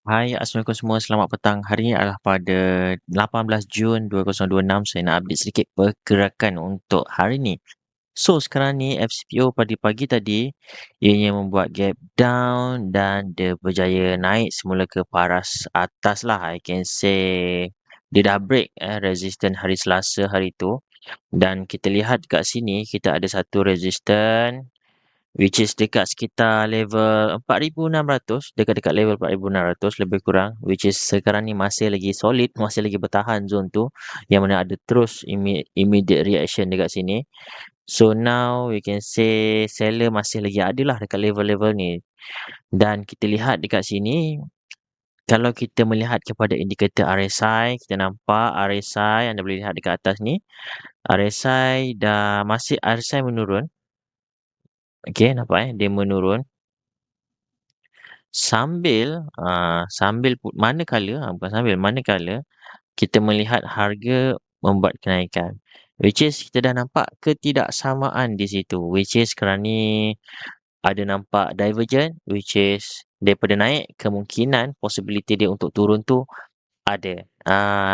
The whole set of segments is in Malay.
Hai, Assalamualaikum semua. Selamat petang. Hari ini adalah pada 18 Jun 2026. Saya nak update sedikit pergerakan untuk hari ni. So, sekarang ni FCPO pada pagi tadi, ianya membuat gap down dan dia berjaya naik semula ke paras atas lah. I can say dia dah break resistance hari Selasa hari tu. Dan kita lihat kat sini, kita ada satu resistance which is dekat sekitar level 4,600, dekat-dekat level 4,600 lebih kurang, which is sekarang ni masih lagi solid, masih lagi bertahan zone tu, yang mana ada terus immediate reaction dekat sini. So now we can say seller masih lagi ada lah dekat level-level ni. Dan kita lihat dekat sini, kalau kita melihat kepada indikator RSI, kita nampak RSI, anda boleh lihat dekat atas ni, RSI masih RSI menurun. Okay, nampak dia menurun. Manakala kita melihat harga membuat kenaikan, which is kita dah nampak ketidaksamaan di situ, which is sekarang ni ada nampak divergent, which is daripada naik, kemungkinan possibility dia untuk turun tu ada,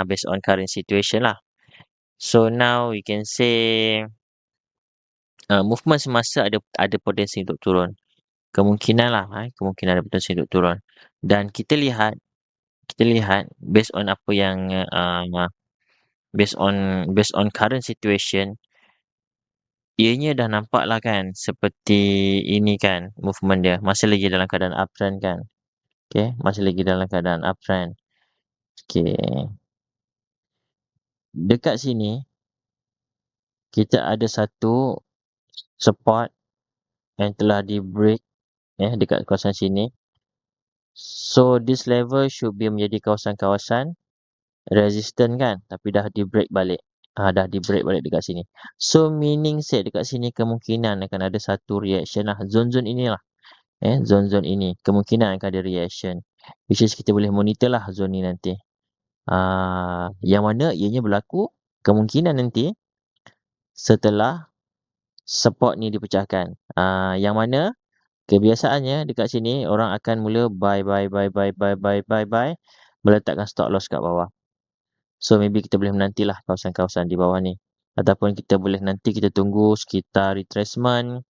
based on current situation lah. So now we can say movement semasa ada potensi untuk turun, kemungkinan lah, kemungkinan ada potensi untuk turun. Dan kita lihat based on apa yang based on current situation, ianya dah nampak lah kan seperti ini kan movement dia masih lagi dalam keadaan uptrend kan. Okay, masih lagi dalam keadaan uptrend. Okay, dekat sini kita ada satu support yang telah di break dekat kawasan sini. So this level should be menjadi kawasan-kawasan resistant kan, tapi dah di break balik. Dah di break balik dekat sini. So meaning said dekat sini kemungkinan akan ada satu reaction lah. Zone-zone inilah. Zone-zone ini kemungkinan akan ada reaction. Which is kita boleh monitor lah zone ni nanti. Yang mana ianya berlaku kemungkinan nanti setelah support ni dipecahkan. Yang mana kebiasaannya dekat sini orang akan mula buy, meletakkan stop loss kat bawah. So maybe kita boleh menantilah kawasan-kawasan di bawah ni. Ataupun kita boleh nanti kita tunggu sekitar retracement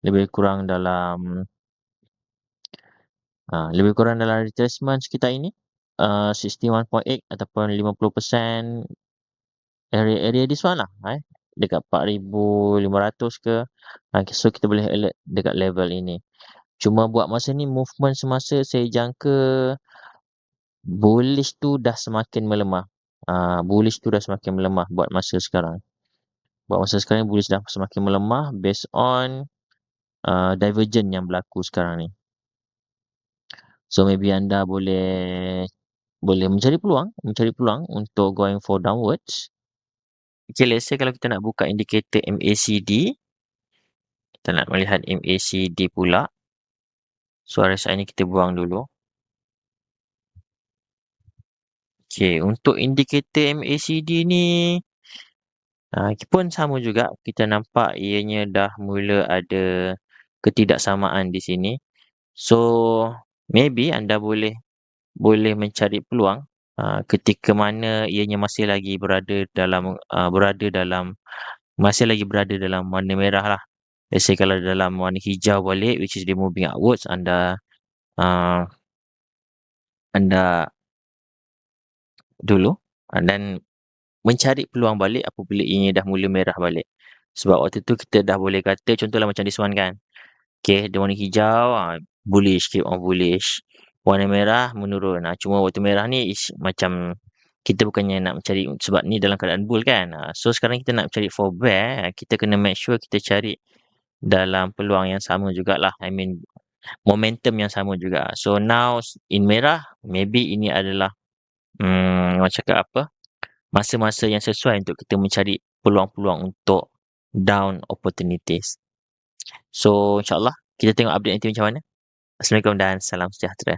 lebih kurang dalam retracement sekitar ini. 61.8 ataupun 50% area this one lah. Dekat 4,500 ke. So kita boleh alert dekat level ini. Cuma buat masa ni movement semasa saya jangka bullish tu dah semakin melemah. Bullish tu dah semakin melemah buat masa sekarang. Bullish dah semakin melemah based on divergent yang berlaku sekarang ni. So maybe anda boleh mencari peluang untuk going for downwards. Okay, let's say kalau kita nak buka indikator MACD, kita nak melihat MACD pula. So RSI ni kita buang dulu. Okay, untuk indikator MACD ni pun sama juga, kita nampak ianya dah mula ada ketidaksamaan di sini. So maybe anda boleh mencari peluang ketika mana ianya masih lagi berada dalam warna merah lah. Let's say kalau dalam warna hijau balik, which is dia moving upwards, anda dulu dan mencari peluang balik apabila ianya dah mula merah balik. Sebab waktu tu kita dah boleh kata, contohlah macam this one kan. Okay, dia warna hijau, bullish, keep on bullish. Warna merah menurun. Cuma waktu merah ni macam kita bukannya nak mencari, sebab ni dalam keadaan bull kan. So sekarang kita nak cari for bear, kita kena make sure kita cari dalam peluang yang sama jugalah. I mean momentum yang sama juga. So now in merah, maybe ini adalah orang cakap apa, masa-masa yang sesuai untuk kita mencari peluang-peluang untuk down opportunities. So insyaAllah kita tengok update nanti macam mana. Assalamualaikum dan salam sejahtera.